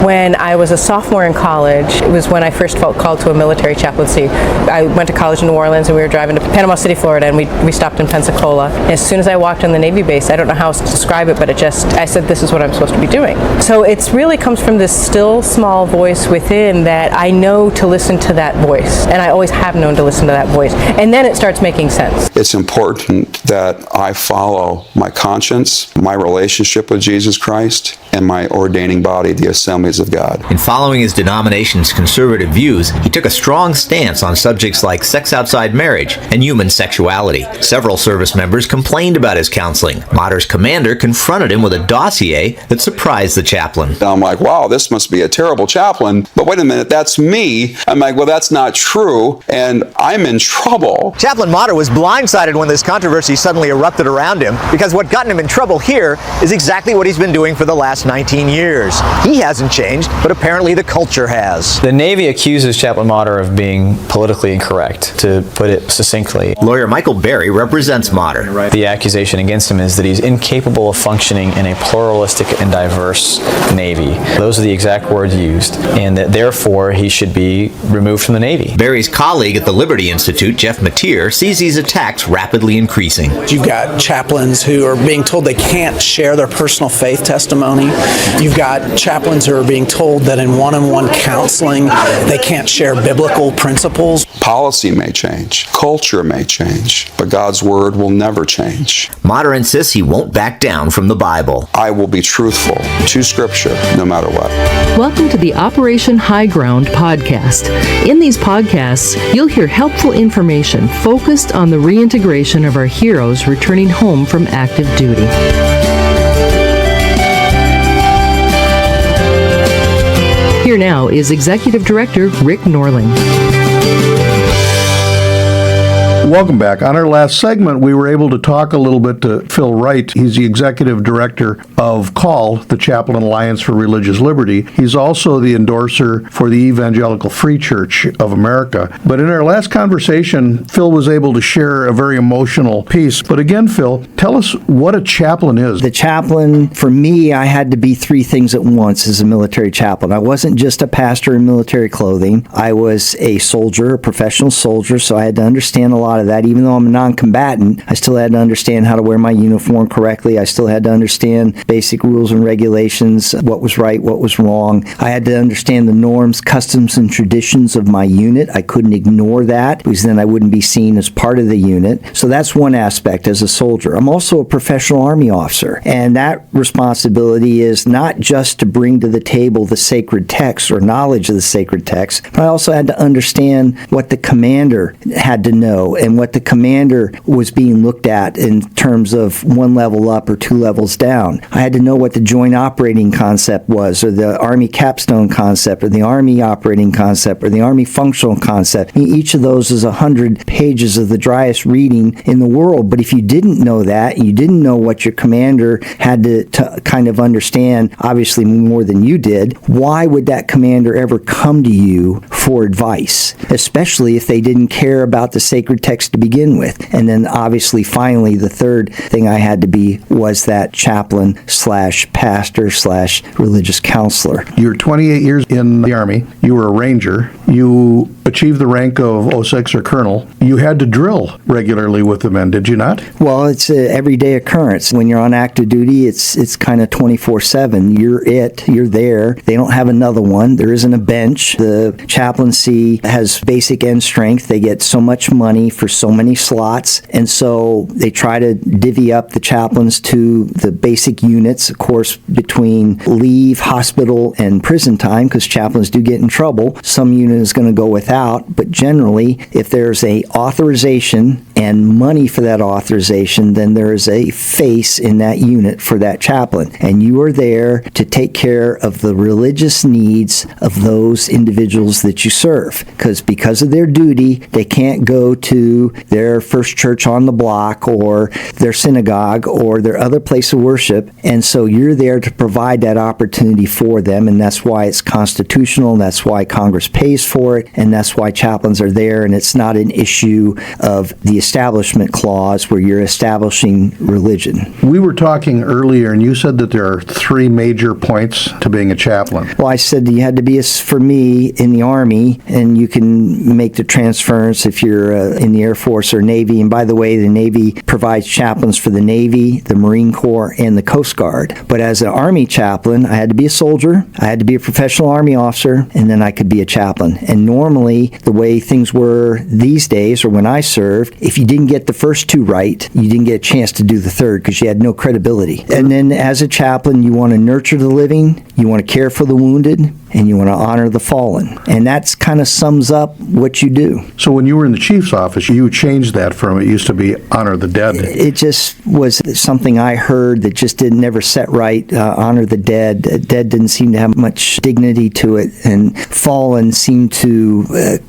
when I was a sophomore in college. It was when I first felt called to a military chaplaincy. I went to college in New Orleans, and we were driving to Panama City, Florida, and we stopped in Pensacola. And as soon as I walked in the Navy base, I don't know how else to describe it, but I said, this is what I'm supposed to be doing. So it really comes from this still small voice within that I know to listen to that voice, and I always have known to listen to that voice. And then it starts making sense. It's important that I follow my conscience, my relationship with Jesus Christ, and my ordaining body, the Assemblies of God. In following his denomination's conservative views, he took a strong stance on subjects like sex outside marriage and human sexuality. Several service members complained about his counseling. Matter's commander confronted him with a dossier that surprised the chaplain. And I'm like, wow, this must be a terrible chaplain. But wait a minute, that's me. I'm like, well, that's not true, and I'm in trouble. Chaplain Matter was blindsided when this controversy suddenly erupted around him, because what got him in trouble here is exactly what he's been doing for the last 19 years. He hasn't changed, but apparently the culture has. The Navy accuses Chaplain Matter of being politically incorrect, to put it succinctly. Lawyer Michael Berry represents Matter. The accusation against him is that he's incapable of functioning in a pluralistic and diverse Navy. Those are the exact words used, and that therefore he should be removed from the Navy. Berry's colleague at the Liberty Institute, Jeff Mateer, sees these attacks rapidly increasing. You've got chaplains who are being told they can't share their personal faith testimony. You've got chaplains who are being told that in one-on-one counseling they can't share biblical principles. Policy may change, culture may change, but God's word will never change. Matter insists he won't back down from the Bible. I will be truthful to Scripture no matter what. Welcome to the Operation High Ground podcast. In these podcasts, you'll hear helpful information focused on the reintegration of our heroes returning home from active duty. Here now is Executive Director Rick Norling. Welcome back. On our last segment, we were able to talk a little bit to Phil Wright. He's the Executive Director of CALL, the Chaplain Alliance for Religious Liberty. He's also the endorser for the Evangelical Free Church of America. But in our last conversation, Phil was able to share a very emotional piece. But again, Phil, tell us what a chaplain is. The chaplain, for me, I had to be three things at once as a military chaplain. I wasn't just a pastor in military clothing. I was a soldier, a professional soldier, so I had to understand a lot of that. Even though I'm a non-combatant, I still had to understand how to wear my uniform correctly. I still had to understand basic rules and regulations, what was right, what was wrong. I had to understand the norms, customs, and traditions of my unit. I couldn't ignore that, because then I wouldn't be seen as part of the unit. So that's one aspect as a soldier. I'm also a professional Army officer, and that responsibility is not just to bring to the table the sacred text or knowledge of the sacred text, but I also had to understand what the commander had to know and what the commander was being looked at in terms of one level up or two levels down. I had to know what the joint operating concept was, or the Army capstone concept, or the Army operating concept, or the Army functional concept. I mean, each of those is 100 pages of the driest reading in the world. But if you didn't know that, you didn't know what your commander had to kind of understand, obviously more than you did, why would that commander ever come to you for advice? Especially if they didn't care about the sacred text to begin with. And then obviously finally the third thing I had to be was that chaplain / pastor / religious counselor. You were 28 years in the Army. You were a Ranger. You achieved the rank of 06 or Colonel. You had to drill regularly with the men, did you not? Well, it's an everyday occurrence. When you're on active duty, it's kind of 24/7. You're there. They don't have another one. There isn't a bench. The chaplaincy has basic end strength. They get so much money for so many slots, and so they try to divvy up the chaplains to the basic units, of course, between leave, hospital, and prison time, because chaplains do get in trouble. Some unit is going to go without, but generally, if there's a authorization and money for that authorization, then there is a face in that unit for that chaplain, and you are there to take care of the religious needs of those individuals that you serve, because of their duty, they can't go to their first church on the block or their synagogue or their other place of worship, and so you're there to provide that opportunity for them, and that's why it's constitutional, and that's why Congress pays for it, and that's why chaplains are there, and it's not an issue of the establishment clause where you're establishing religion. We were talking earlier, and you said that there are 3 major points to being a chaplain. Well, I said you had to be, for me, in the Army, and you can make the transference if you're in the Air Force or Navy. And by the way, the Navy provides chaplains for the Navy, the Marine Corps, and the Coast Guard. But as an Army chaplain, I had to be a soldier, I had to be a professional Army officer, and then I could be a chaplain. And normally, the way things were these days, or when I served, if you didn't get the first 2 right, you didn't get a chance to do the third because you had no credibility. And then as a chaplain, you want to nurture the living, you want to care for the wounded, and you want to honor the fallen. And that kind of sums up what you do. So when you were in the chief's office, you changed that from, it used to be honor the dead. It just was something I heard that just never set right. Honor the dead. Dead didn't seem to have much dignity to it, and fallen seemed to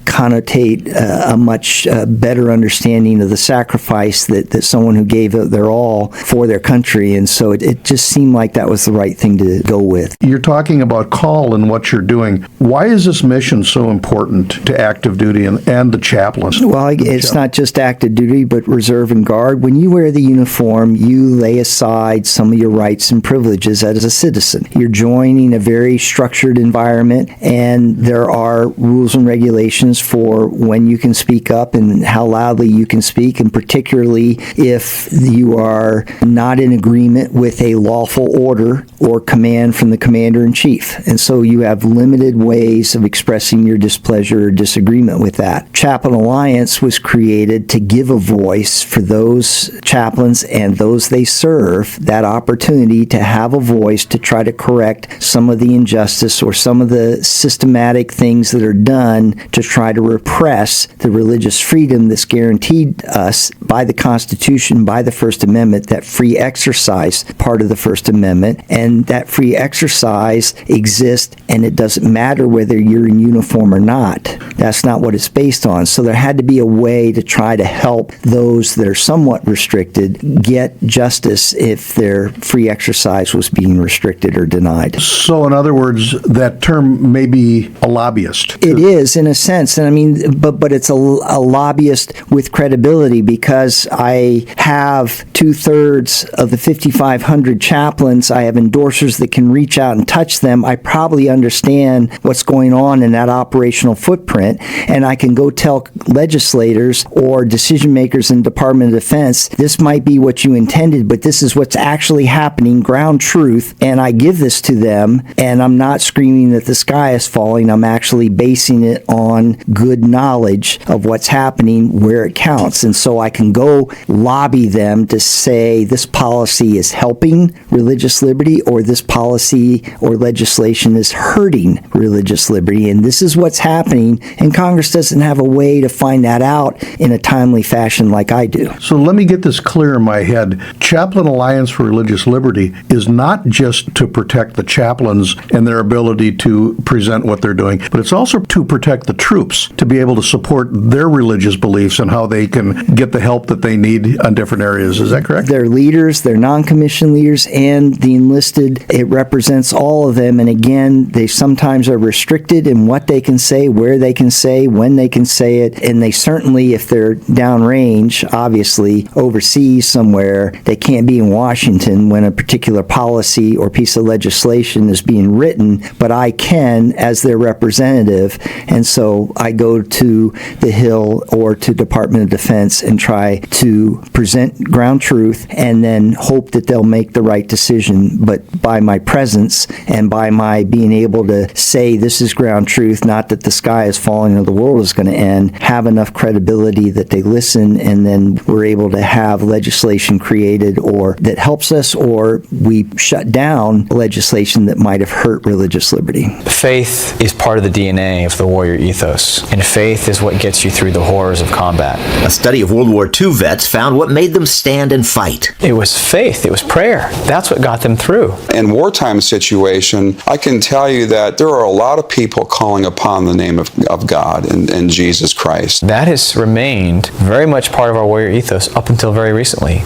connotate a much better understanding of the sacrifice that someone who gave their all for their country. And so it just seemed like that was the right thing to go with. You're talking about call and what you're doing. Why is this mission so important to active duty and the chaplains? Well, it's not just active duty, but reserve and guard. When you wear the uniform, you lay aside some of your rights and privileges as a citizen. You're joining a very structured environment, and there are rules and regulations for when you can speak up and how loudly you can speak, and particularly if you are not in agreement with a lawful order or command from the commander-in-chief. And so you have limited ways of expressing your displeasure or disagreement with that. Chaplain Alliance was created to give a voice for those chaplains and those they serve, that opportunity to have a voice to try to correct some of the injustice or some of the systematic things that are done to try to repress the religious freedom that's guaranteed us by the Constitution, by the First Amendment, that free exercise part of the First Amendment. And that free exercise exists, and it doesn't matter whether you're in uniform or not. That's not what it's based on. So there had to be a way to try to help those that are somewhat restricted get justice if their free exercise was being restricted or denied. So in other words, that term may be a lobbyist. It is, in a sense. And I mean, but it's a lobbyist with credibility, because I have 2/3 of the 5,500 chaplains. I have endorsers that can reach out and touch them. I probably understand what's going on in that operational footprint, and I can go tell legislators or decision makers in Department of Defense, this might be what you intended, but this is what's actually happening, ground truth, and I give this to them, and I'm not screaming that the sky is falling. I'm actually basing it on good knowledge of what's happening where it counts. And so I can go lobby them to say this policy is helping religious liberty, or this policy or legislation is hurting religious liberty, and this is what's happening, and Congress doesn't have a way to find that out in a timely fashion like I do. So let me get this clear in my head. Chaplain Alliance for Religious Liberty is not just to protect the chaplains and their ability to present what they're doing, but it's also to protect the troops, to be able to support their religious beliefs and how they can get the help that they need on different areas. Is that correct? Their leaders, their non-commissioned leaders, and the enlisted, it represents all of them. And again, they sometimes are restricted in what they can say, where they can say, when they can say it. And they certainly, if they're downrange, obviously overseas somewhere, they can't be in Washington when a particular policy or piece of legislation is being written, but I can as their representative. And so I go to the Hill or to Department of Defense and try to present ground truth, and then hope that they'll make the right decision. But by my presence and by my being able to say this is ground truth, not that the sky is falling or the world is going to end, have enough credibility that they listen, and then we're able to have legislation created or that helps us, or we shut down legislation that might have hurt religious liberty. Faith is part of the DNA of the warrior ethos, and faith is what gets you through the horrors of combat. A study of World War II vets found what made them stand and fight. It was faith. It was prayer. That's what got them through. In wartime situation, I can tell you that there are a lot of people calling upon the name of God and Jesus Christ. That has remained very much part of our warrior ethos up until very recently.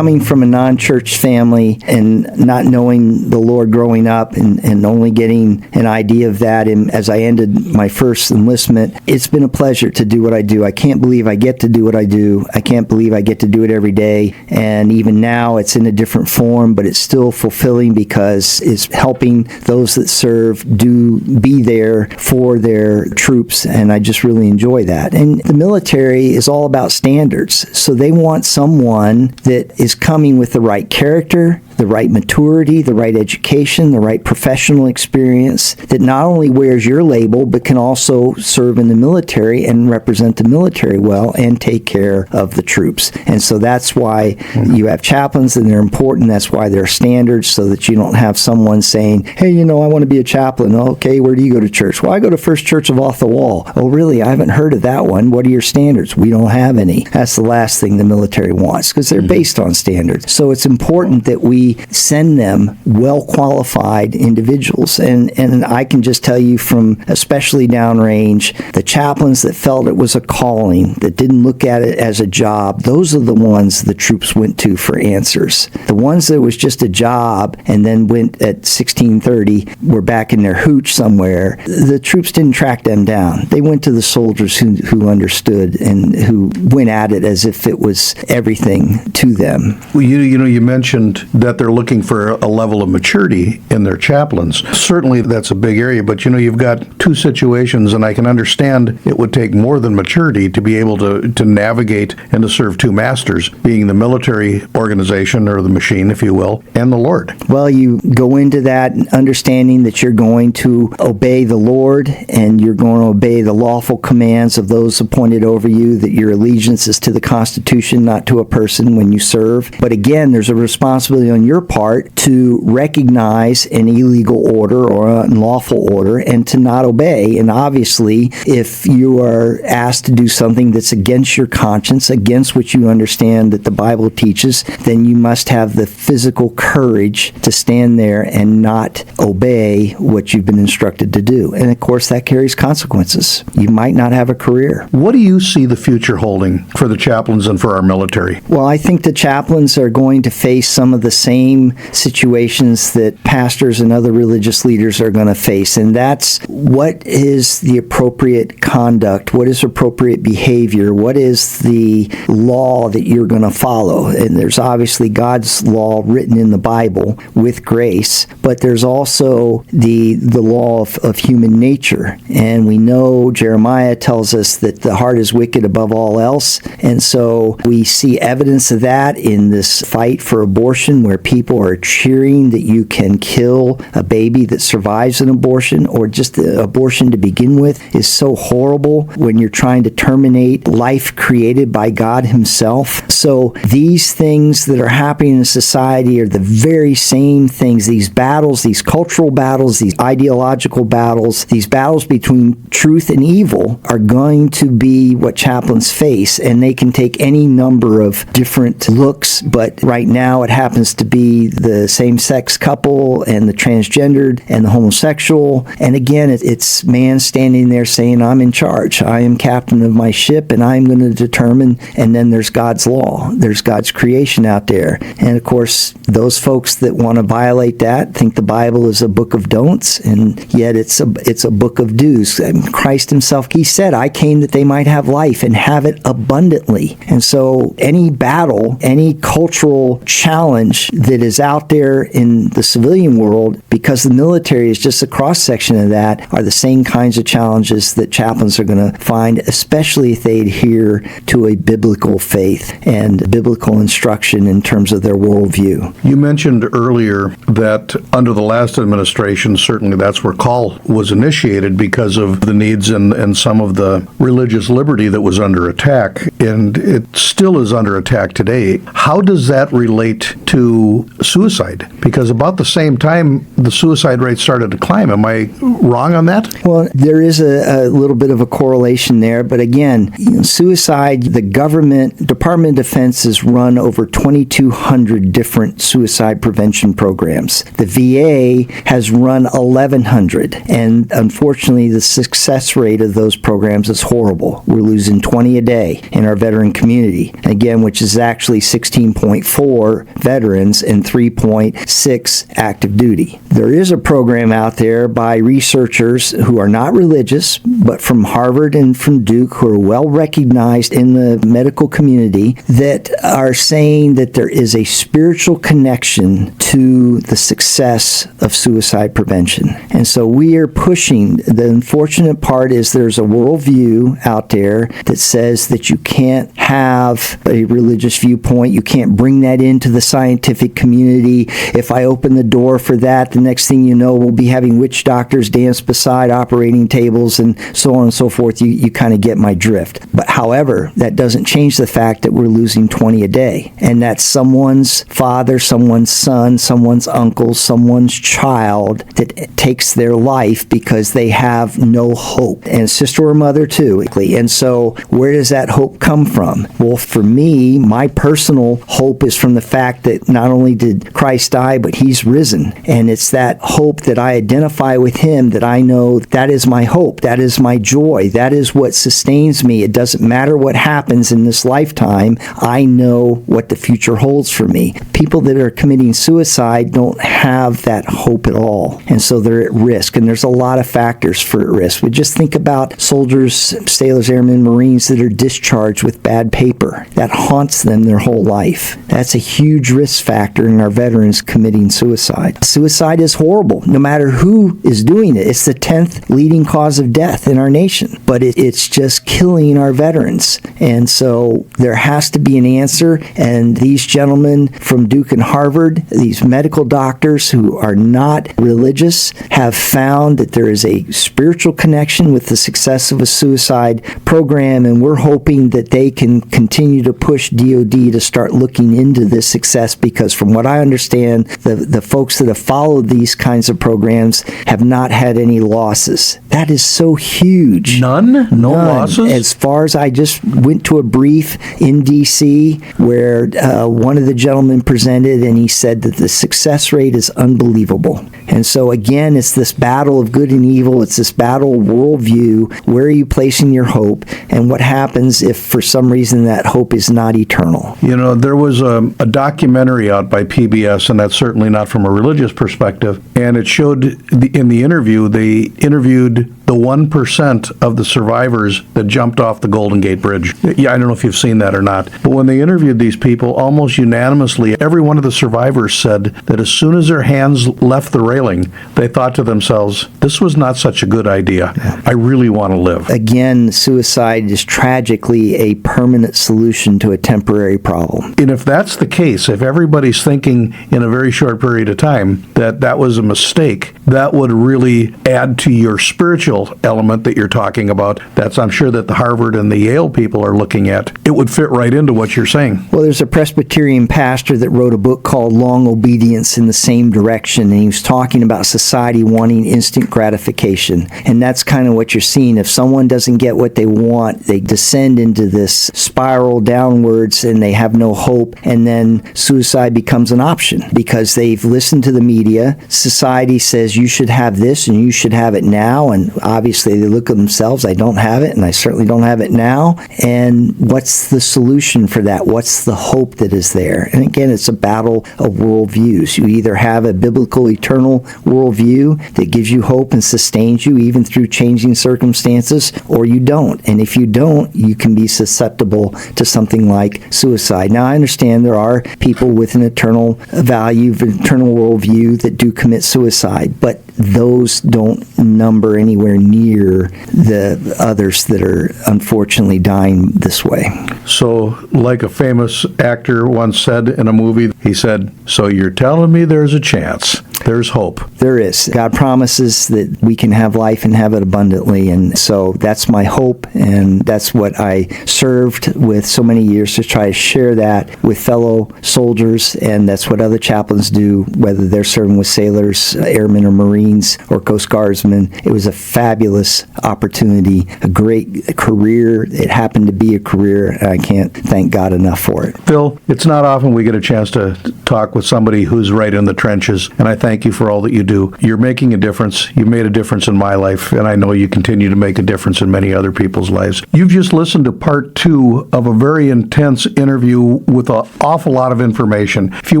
coming from a non-church family and not knowing the Lord growing up and only getting an idea of that as I ended my first enlistment, it's been a pleasure to do what I do. I can't believe I get to do what I do. I can't believe I get to do it every day. And even now it's in a different form, but it's still fulfilling because it's helping those that serve be there for their troops. And I just really enjoy that. And the military is all about standards. So they want someone that is coming with the right character, the right maturity, the right education, the right professional experience, that not only wears your label, but can also serve in the military and represent the military well and take care of the troops. And so that's why you have chaplains, and they're important. That's why there are standards, so that you don't have someone saying, hey, I want to be a chaplain. Okay, where do you go to church? Well, I go to First Church of Off the Wall. Oh, really? I haven't heard of that one. What are your standards? We don't have any. That's the last thing the military wants, because they're based on standards. So it's important that we send them well-qualified individuals. And I can just tell you from especially downrange, the chaplains that felt it was a calling, that didn't look at it as a job, those are the ones the troops went to for answers. The ones that was just a job and then went at 16:30, were back in their hooch somewhere, the troops didn't track them down. They went to the soldiers who understood and who went at it as if it was everything to them. Well, you mentioned that they're looking for a level of maturity in their chaplains. Certainly that's a big area, but you've got two situations, and I can understand it would take more than maturity to be able to navigate and to serve two masters, being the military organization, or the machine, if you will, and the Lord. Well, you go into that understanding that you're going to obey the Lord, and you're going to obey the lawful commands of those appointed over you, that your allegiance is to the Constitution, not to a person when you serve. But again, there's a responsibility on your part to recognize an illegal order or an unlawful order and to not obey. And obviously, if you are asked to do something that's against your conscience, against what you understand that the Bible teaches, then you must have the physical courage to stand there and not obey what you've been instructed to do. And of course, that carries consequences. You might not have a career. What do you see the future holding for the chaplains and for our military? Well, I think the chaplains are going to face some of the same situations that pastors and other religious leaders are going to face, and that's what is the appropriate conduct, what is appropriate behavior, what is the law that you're going to follow. And there's obviously God's law written in the Bible with grace, but there's also the law of human nature. And we know Jeremiah tells us that the heart is wicked above all else, and so we see evidence of that in this fight for abortion, where people are cheering that you can kill a baby that survives an abortion, or just the abortion to begin with is so horrible when you're trying to terminate life created by God Himself. So these things that are happening in society are the very same things. These battles, these cultural battles, these ideological battles, these battles between truth and evil are going to be what chaplains face, and they can take any number of different looks, but right now it happens to be the same-sex couple and the transgendered and the homosexual. And again, it's man standing there saying, I'm in charge. I am captain of my ship, and I'm going to determine. And then there's God's law. There's God's creation out there. And of course, those folks that want to violate that think the Bible is a book of don'ts, and yet it's a book of do's. And Christ Himself, He said, I came that they might have life and have it abundantly. And so any battle, any cultural challenge that is out there in the civilian world, because the military is just a cross-section of that, are the same kinds of challenges that chaplains are going to find, especially if they adhere to a biblical faith and biblical instruction in terms of their worldview. You mentioned earlier that under the last administration, certainly that's where call was initiated because of the needs and some of the religious liberty that was under attack, and it still is under attack today. How does that relate to suicide? Because about the same time, the suicide rate started to climb. Am I wrong on that? Well, there is a little bit of a correlation there, but again, suicide, the government, Department of Defense has run over 2,200 different suicide prevention programs. The VA has run 1,100, and unfortunately, the success rate of those programs is horrible. We're losing 20 a day in our veteran community, again, which is actually 16.4 veterans and 3.6 active duty. There is a program out there by researchers who are not religious, but from Harvard and from Duke, who are well recognized in the medical community, that are saying that there is a spiritual connection to the success of suicide prevention. And so we are pushing. The unfortunate part is there's a worldview out there that says that you can't have a religious viewpoint. You can't bring that into the scientific community. If I open the door for that, the next thing you know, we'll be having witch doctors dance beside operating tables and so on and so forth. You kind of get my drift. But however, that doesn't change the fact that we're losing 20 a day. And that's someone's father, someone's son, someone's uncle, someone's child that takes their life because they have no hope. And sister or mother too. And so where does that hope come from? Well, for me, my personal hope is from the fact that not only did Christ die, but he's risen. And it's that hope that I identify with him, that I know that is my hope, that is my joy, that is what sustains me. It doesn't matter what happens in this lifetime, I know what the future holds for me. People that are committing suicide don't have that hope at all. And so they're at risk. And there's a lot of factors for at risk. We just think about soldiers, sailors, airmen, Marines that are discharged with bad paper. That haunts them their whole life. That's a huge risk factor in our veterans committing suicide. Suicide is horrible, no matter who is doing it. It's the 10th leading cause of death in our nation, but it's just killing our veterans. And so there has to be an answer, and these gentlemen from Duke and Harvard, these medical doctors who are not religious, have found that there is a spiritual connection with the success of a suicide program, and we're hoping that they can continue to push DOD to start looking into this success, because from what I understand, the folks that have followed these kinds of programs have not had any losses. That is so huge. None? No losses? As far as I just went to a brief in D.C. where one of the gentlemen presented, and he said that the success rate is unbelievable. And so again, it's this battle of good and evil. It's this battle of worldview. Where are you placing your hope? And what happens if for some reason that hope is not eternal? You know, there was a documentary out by PBS, and that's certainly not from a religious perspective, and it showed in the interview, they interviewed the 1% of the survivors that jumped off the Golden Gate Bridge. Yeah, I don't know if you've seen that or not, but when they interviewed these people, almost unanimously, every one of the survivors said that as soon as their hands left the railing, they thought to themselves, this was not such a good idea. I really want to live. Again, suicide is tragically a permanent solution to a temporary problem. And if that's the case, if everybody's thinking in a very short period of time that that was a mistake, that would really add to your spiritual element that you're talking about. That's, I'm sure, that the Harvard and the Yale people are looking at. It would fit right into what you're saying. Well, there's a Presbyterian pastor that wrote a book called Long Obedience in the Same Direction, and he was talking about society wanting instant gratification. And that's kind of what you're seeing. If someone doesn't get what they want, they descend into this spiral downwards and they have no hope, and then suicide becomes an option because they've listened to the media. Society says you should have this and you should have it now, and obviously they look at themselves, I don't have it, and I certainly don't have it now. And what's the solution for that? What's the hope that is there? And again, it's a battle of worldviews. You either have a biblical eternal worldview that gives you hope and sustains you even through changing circumstances, or you don't. And if you don't, you can be susceptible to something like suicide. Now, I understand there are people with an eternal value, eternal worldview that do commit suicide, but those don't number anywhere near the others that are unfortunately dying this way. So, like a famous actor once said in a movie, he said, "So you're telling me there's a chance?" there's hope. There is. God promises that we can have life and have it abundantly, and so that's my hope, and that's what I served with so many years, to try to share that with fellow soldiers, and that's what other chaplains do, whether they're serving with sailors, airmen, or Marines, or Coast Guardsmen. It was a fabulous opportunity, a great career. It happened to be a career, and I can't thank God enough for it. Phil, it's not often we get a chance to talk with somebody who's right in the trenches, and I thank you for all that you do. You're making a difference. You've made a difference in my life, and I know you continue to make a difference in many other people's lives. You've just listened to part 2 of a very intense interview with an awful lot of information. If you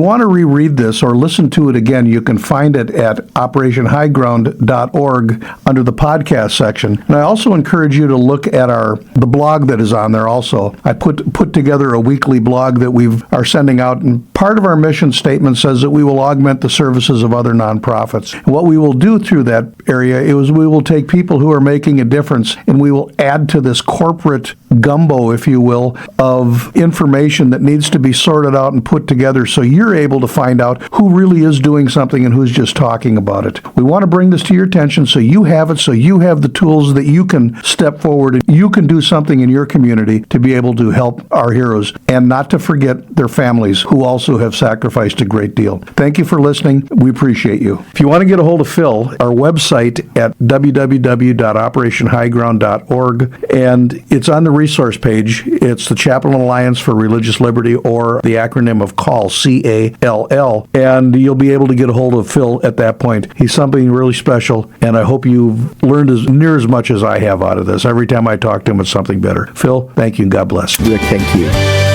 want to reread this or listen to it again, you can find it at operationhighground.org under the podcast section. And I also encourage you to look at the blog that is on there also. I put together a weekly blog that we are sending out, and part of our mission statement says that we will augment the services of other nonprofits. And what we will do through that area is we will take people who are making a difference, and we will add to this corporate gumbo, if you will, of information that needs to be sorted out and put together so you're able to find out who really is doing something and who's just talking about it. We want to bring this to your attention so you have it, so you have the tools that you can step forward and you can do something in your community to be able to help our heroes, and not to forget their families who also have sacrificed a great deal. Thank you for listening. We appreciate you. If you want to get a hold of Phil, our website at www.operationhighground.org, and it's on the resource page. It's the Chaplain Alliance for Religious Liberty, or the acronym of CALL, C-A-L-L, and you'll be able to get a hold of Phil at that point. He's something really special, and I hope you've learned near as much as I have out of this. Every time I talk to him, it's something better. Phil, thank you, and God bless. Rick, thank you.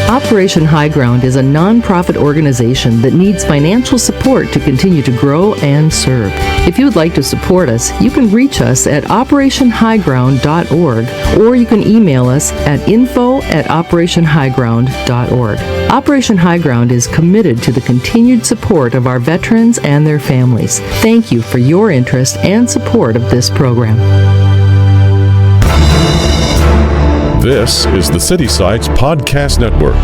Operation High Ground is a nonprofit organization that needs financial support to continue to grow and serve. If you would like to support us, you can reach us at operationhighground.org, or you can email us at info@operationhighground.org. Operation High Ground is committed to the continued support of our veterans and their families. Thank you for your interest and support of this program. This is the CitySites Podcast Network.